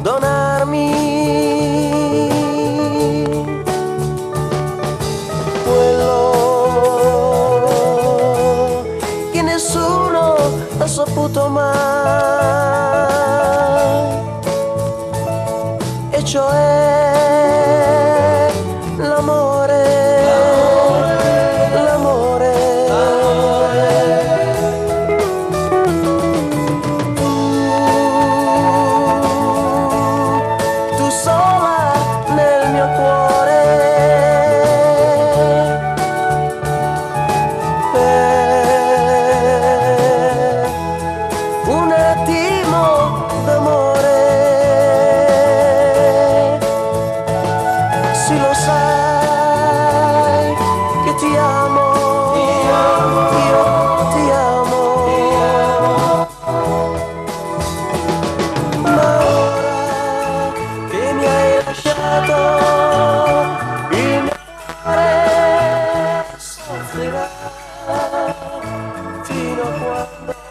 donarmi quello che nessuno ha saputo mai, e cioè l'amore, l'amore. Tu sola nel mio cuore, per un attimo d'amore. Sì, lo sai che ti amo, io ti amo, ma ora che mi hai lasciato, il mio cuore soffrirà fino a quando